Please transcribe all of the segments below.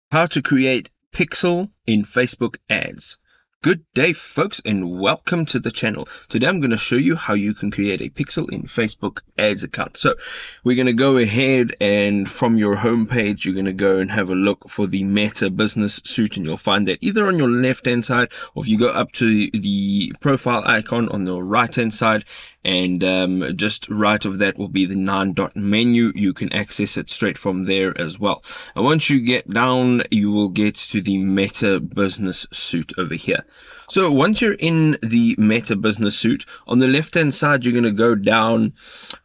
How to create pixel in Facebook ads. Good day, folks, and welcome to the channel. Today I'm going to show you how you can create a pixel in Facebook ads account. So we're going to go ahead, and from your home page you're going to go and have a look for the Meta Business Suite, and you'll find that either on your left hand side, or if you go up to the profile icon on the right hand side, and just right of that will be the 9-dot menu. You can access it straight from there as well. And once you get down, you will get to the Meta Business Suite over here. So once you're in the Meta Business Suite, on the left hand side you're going to go down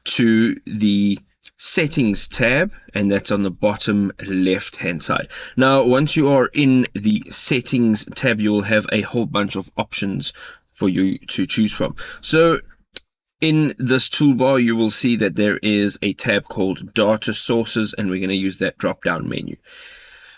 to the Settings tab, and that's on the bottom left hand side. Now once you are in the Settings tab, you will have a whole bunch of options for you to choose from. So in this toolbar, you will see that there is a tab called Data Sources, and we're going to use that drop-down menu.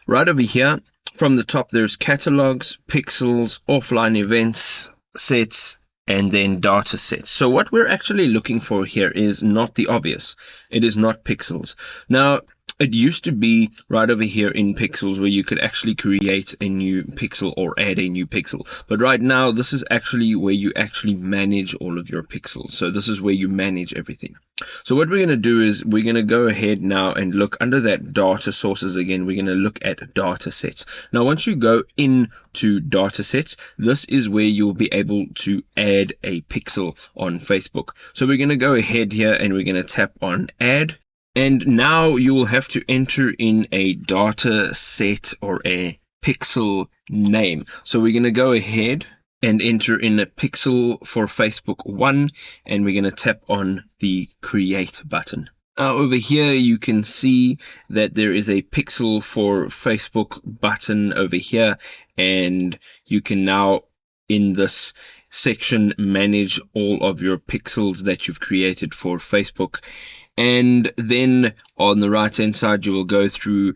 Right over here, from the top, there's Catalogs, Pixels, Offline Events, Sets, and then Data Sets. So what we're actually looking for here is not the obvious. It is not pixels. Now, it used to be right over here in Pixels where you could actually create a new pixel or add a new pixel. But right now, this is actually where you actually manage all of your pixels. So this is where you manage everything. So what we're going to do is we're going to go ahead now and look under that data sources again. We're going to look at data sets. Now, once you go into data sets, this is where you'll be able to add a pixel on Facebook. So we're going to go ahead here and we're going to tap on add. And now you will have to enter in a data set or a pixel name. So we're going to go ahead and enter in a pixel for Facebook 1, and we're going to tap on the create button. Now over here you can see that there is a pixel for Facebook button over here, and you can now in this section manage all of your pixels that you've created for Facebook. And then on the right hand side you will go through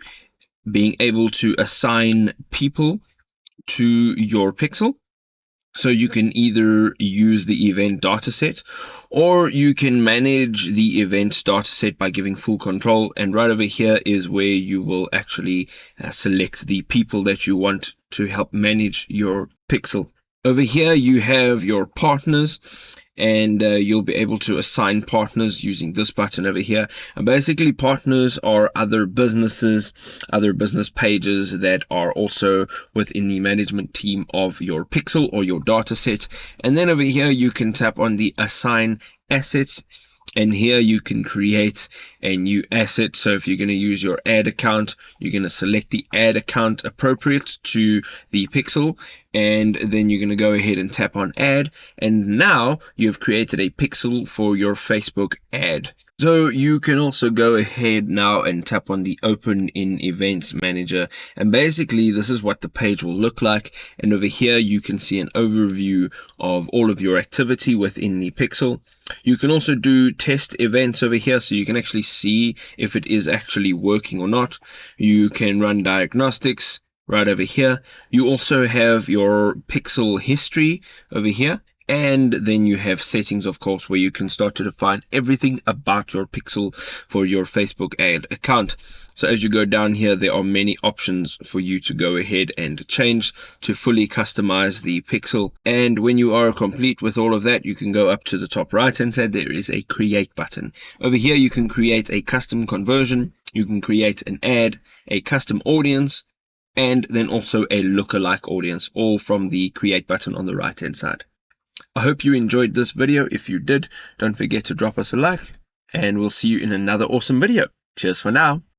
being able to assign people to your pixel. So you can either use the event dataset, or you can manage the events dataset by giving full control. And right over here is where you will actually select the people that you want to help manage your pixel. Over here you have your partners, and you'll be able to assign partners using this button over here. And basically partners are other businesses, other business pages that are also within the management team of your pixel or your data set. And then over here you can tap on the assign assets, and here you can create a new asset. So if you're going to use your ad account, you're going to select the ad account appropriate to the pixel, and then you're going to go ahead and tap on add, and now you've created a pixel for your Facebook ad. So you can also go ahead now and tap on the open in events manager, and basically this is what the page will look like. And over here you can see an overview of all of your activity within the pixel. You can also do test events over here, so you can actually see if it is actually working or not. You can run diagnostics right over here. You also have your pixel history over here. And then you have settings, of course, where you can start to define everything about your pixel for your Facebook ad account. So as you go down here, there are many options for you to go ahead and change to fully customize the pixel. And when you are complete with all of that, you can go up to the top right hand side. There is a create button. Over here, you can create a custom conversion. You can create an ad, a custom audience, and then also a lookalike audience, all from the create button on the right hand side. I hope you enjoyed this video. If you did, don't forget to drop us a like, and we'll see you in another awesome video. Cheers for now.